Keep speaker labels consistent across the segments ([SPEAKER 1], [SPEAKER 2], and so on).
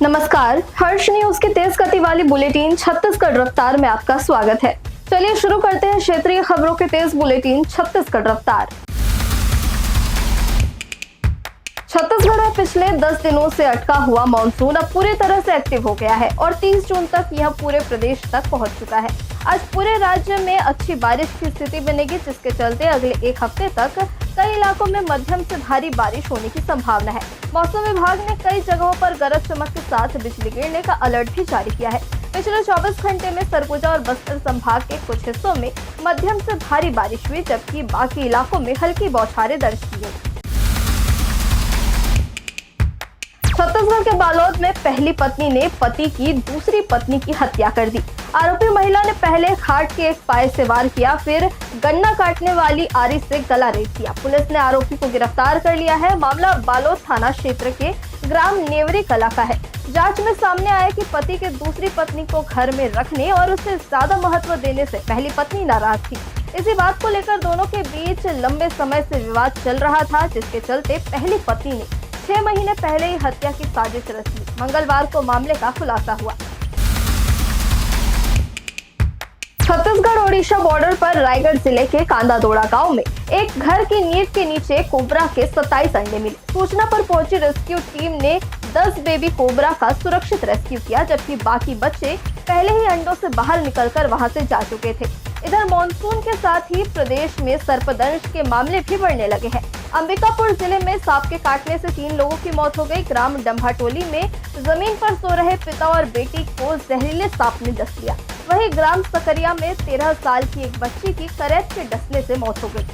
[SPEAKER 1] नमस्कार, हर्ष न्यूज की तेज गति वाली बुलेटिन छत्तीसगढ़ रफ्तार में आपका स्वागत है। चलिए शुरू करते हैं क्षेत्रीय खबरों के तेज बुलेटिन छत्तीसगढ़ रफ्तार। छत्तीसगढ़ में पिछले 10 दिनों से अटका हुआ मानसून अब पूरी तरह से एक्टिव हो गया है और 30 जून तक यह पूरे प्रदेश तक पहुंच चुका है। आज पूरे राज्य में अच्छी बारिश की स्थिति बनेगी, जिसके चलते अगले एक हफ्ते तक कई इलाकों में मध्यम से भारी बारिश होने की संभावना है। मौसम विभाग ने कई जगहों पर गरज चमक के साथ बिजली गिरने का अलर्ट भी जारी किया है। पिछले 24 घंटे में सरगुजा और बस्तर संभाग के कुछ हिस्सों में मध्यम से भारी बारिश हुई, जबकि बाकी इलाकों में हल्की बौछारें दर्ज की गई। छत्तीसगढ़ के बालोद में पहली पत्नी ने पति की दूसरी पत्नी की हत्या कर दी। आरोपी महिला ने पहले खाट के एक पाए से वार किया, फिर गन्ना काटने वाली आरी से गला रेत किया। पुलिस ने आरोपी को गिरफ्तार कर लिया है। मामला बालोद थाना क्षेत्र के ग्राम नेवरी कला का है। जांच में सामने आया कि पति के दूसरी पत्नी को घर में रखने और उसे ज्यादा महत्व देने से पहली पत्नी नाराज थी। इसी बात को लेकर दोनों के बीच लंबे समय से विवाद चल रहा था, जिसके चलते पहली पत्नी ने 6 महीने पहले ही हत्या की साजिश रच ली। मंगलवार को मामले का खुलासा हुआ। छत्तीसगढ़ ओडिशा बॉर्डर पर रायगढ़ जिले के कांदादोड़ा गांव में एक घर की नींव के नीचे कोबरा के 27 अंडे मिले। सूचना पर पहुंची रेस्क्यू टीम ने 10 बेबी कोबरा का सुरक्षित रेस्क्यू किया, जबकि बाकी बच्चे पहले ही अंडों से बाहर निकलकर वहां से जा चुके थे। इधर मानसून के साथ ही प्रदेश में सर्पदंश के मामले भी बढ़ने लगे हैं। अंबिकापुर जिले में सांप के काटने से 3 लोगों की मौत हो गई। ग्राम डंभाटोली में जमीन पर सो रहे पिता और बेटी को जहरीले सांप ने डस लिया। वहीं ग्राम सकरिया में 13 साल की एक बच्ची की करैत के डसने से मौत हो गई।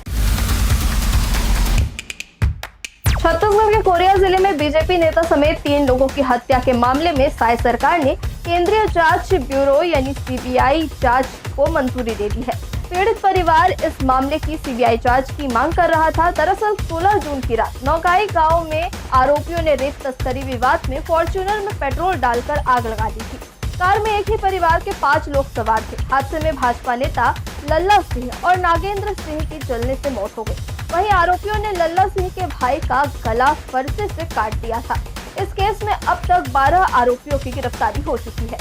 [SPEAKER 1] छत्तीसगढ़ के कोरिया जिले में बीजेपी नेता समेत 3 लोगों की हत्या के मामले में साय सरकार ने केंद्रीय जांच ब्यूरो यानी सीबीआई जांच को मंजूरी दे दी है। पीड़ित परिवार इस मामले की सीबीआई जांच की मांग कर रहा था। दरअसल 16 जून की रात नौगाई गांव में आरोपियों ने रेत तस्करी विवाद में फॉर्च्यूनर में पेट्रोल डालकर आग लगा दी थी। कार में एक ही परिवार के 5 लोग सवार थे। हादसे में भाजपा नेता लल्ला सिंह और नागेंद्र सिंह की जलने से मौत हो गई। वहीं आरोपियों ने लल्ला सिंह के भाई का गला फरसे से काट दिया था। इस केस में अब तक 12 आरोपियों की गिरफ्तारी हो चुकी है।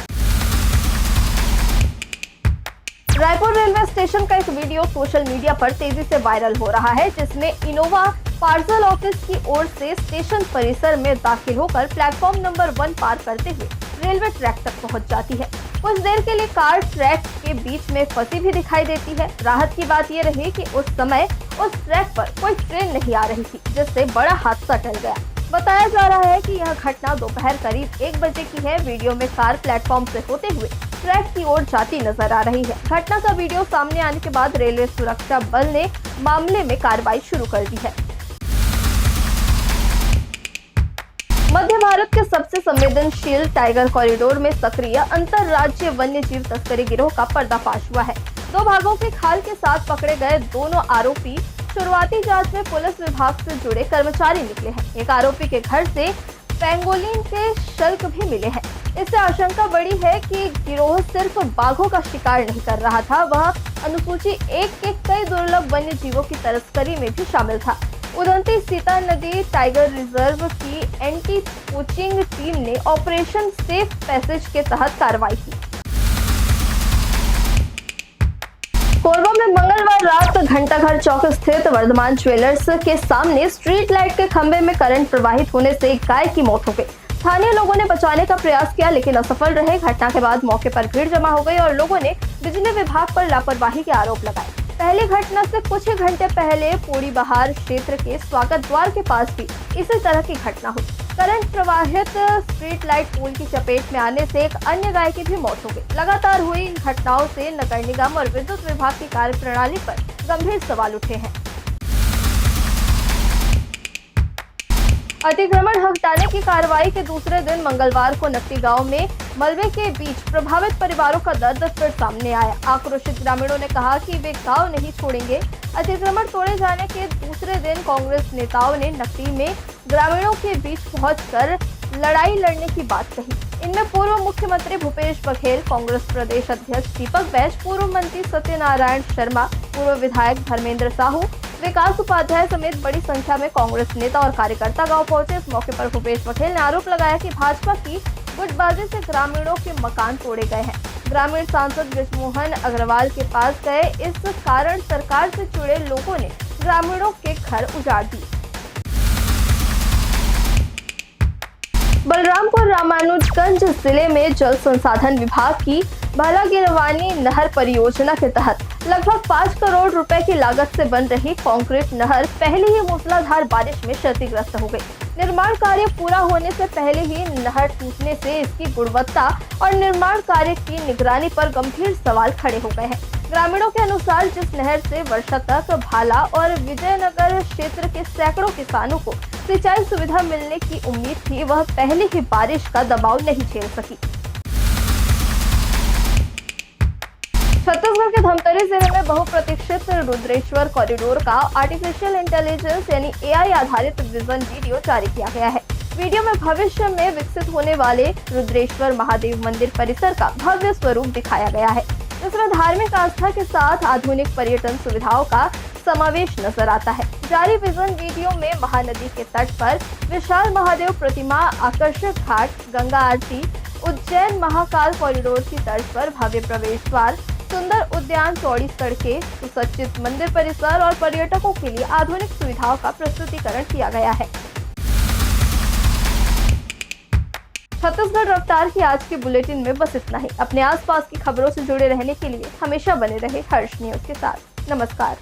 [SPEAKER 1] रायपुर रेलवे स्टेशन का एक वीडियो सोशल मीडिया पर तेजी से वायरल हो रहा है, जिसमें इनोवा पार्सल ऑफिस की ओर से स्टेशन परिसर में दाखिल होकर प्लेटफॉर्म नंबर 1 पार करते हुए रेलवे ट्रैक तक पहुंच जाती है। कुछ देर के लिए कार ट्रैक के बीच में फंसी भी दिखाई देती है। राहत की बात यह रही कि उस समय उस ट्रैक पर कोई ट्रेन नहीं आ रही थी, जिससे बड़ा हादसा टल गया। बताया जा रहा है कि यह घटना दोपहर करीब 1 बजे की है। वीडियो में कार प्लेटफॉर्म से होते हुए ट्रैक की ओर जाती नजर आ रही है। घटना का वीडियो सामने आने के बाद रेलवे सुरक्षा बल ने मामले में कार्रवाई शुरू कर दी है। मध्य भारत के सबसे संवेदनशील टाइगर कॉरिडोर में सक्रिय अंतरराज्यीय वन्य जीव तस्करी गिरोह का पर्दाफाश हुआ है। 2 भागों की खाल के साथ पकड़े गए दोनों आरोपी शुरुआती जांच में पुलिस विभाग से जुड़े कर्मचारी निकले हैं। एक आरोपी के घर से पेंगोलिन के शल्क भी मिले हैं। इससे आशंका बढ़ी है कि गिरोह सिर्फ बाघों का शिकार नहीं कर रहा था, वह अनुसूची 1 के कई दुर्लभ वन्य जीवों की तस्करी में भी शामिल था। उदंती सीता नदी टाइगर रिजर्व की एंटी पोचिंग टीम ने ऑपरेशन सेफ पैसेज के तहत कार्रवाई की। कोरबा में मंगलवार रात घंटाघर चौक स्थित वर्धमान ज्वेलर्स के सामने स्ट्रीट लाइट के खंभे में करंट प्रवाहित होने से एक गाय की मौत हो गई। स्थानीय लोगों ने बचाने का प्रयास किया, लेकिन असफल रहे। घटना के बाद मौके पर भीड़ जमा हो गई और लोगों ने बिजली विभाग पर लापरवाही के आरोप लगाए। पहली घटना से कुछ ही घंटे पहले पोड़ी बहार क्षेत्र के स्वागत द्वार के पास भी इसी तरह की घटना हुई। करंट प्रवाहित स्ट्रीट लाइट पोल की चपेट में आने से एक अन्य गाय की भी मौत हो गई। लगातार हुई इन घटनाओं से नगर निगम और विद्युत विभाग की कार्यप्रणाली पर गंभीर सवाल उठे हैं। अतिक्रमण हटाने की कार्रवाई के दूसरे दिन मंगलवार को नकटी गांव में मलबे के बीच प्रभावित परिवारों का दर्द फिर सामने आया। आक्रोशित ग्रामीणों ने कहा कि वे गांव नहीं छोड़ेंगे। अतिक्रमण तोड़े जाने के दूसरे दिन कांग्रेस नेताओं ने नकटी में ग्रामीणों के बीच पहुंचकर लड़ाई लड़ने की बात कही। इनमें पूर्व मुख्यमंत्री भूपेश बघेल, कांग्रेस प्रदेश अध्यक्ष दीपक बैज, पूर्व मंत्री सत्यनारायण शर्मा, पूर्व विधायक धर्मेंद्र साहू, विकास उपाध्याय समेत बड़ी संख्या में कांग्रेस नेता और कार्यकर्ता गांव पहुंचे। इस मौके पर भूपेश बघेल ने आरोप लगाया कि भाजपा की गुटबाजी से ग्रामीणों के मकान तोड़े गए हैं। ग्रामीण सांसद बृजमोहन अग्रवाल के पास गए, इस कारण सरकार से जुड़े लोगों ने ग्रामीणों के घर उजाड़ दिए। बलरामपुर रामानुजगंज जिले में जल संसाधन विभाग की भालागिरवानी नहर परियोजना के तहत लगभग 5 करोड़ रुपए की लागत से बन रही कंक्रीट नहर पहले ही मूसलाधार बारिश में क्षतिग्रस्त हो गई। निर्माण कार्य पूरा होने से पहले ही नहर टूटने से इसकी गुणवत्ता और निर्माण कार्य की निगरानी पर गंभीर सवाल खड़े हो गए हैं। ग्रामीणों के अनुसार जिस नहर से वर्षा तक भाला और विजयनगर क्षेत्र के सैकड़ों किसानों को सिंचाई सुविधा मिलने की उम्मीद थी, वह पहले ही बारिश का दबाव नहीं झेल सकी। छत्तीसगढ़ के धमतरी जिले में बहुप्रतीक्षित रुद्रेश्वर कॉरिडोर का आर्टिफिशियल इंटेलिजेंस यानी AI आधारित विजन वीडियो जारी किया गया है। वीडियो में भविष्य में विकसित होने वाले रुद्रेश्वर महादेव मंदिर परिसर का भव्य स्वरूप दिखाया गया है, जिसमें धार्मिक आस्था के साथ आधुनिक पर्यटन सुविधाओं का समावेश नजर आता है। जारी विजन वीडियो में महानदी के तट पर विशाल महादेव प्रतिमा, आकर्षक घाट, गंगा आरती, उज्जैन महाकाल कॉरिडोर की तर्ज पर भव्य प्रवेश द्वार, सुंदर उद्यान, चौड़ी सड़कें, सुसज्जित मंदिर परिसर और पर्यटकों के लिए आधुनिक सुविधाओं का प्रस्तुतिकरण किया गया है। छत्तीसगढ़ रफ्तार की आज की बुलेटिन में बस इतना ही। अपने आसपास की खबरों से जुड़े रहने के लिए हमेशा बने रहे हर्ष न्यूज के साथ। नमस्कार।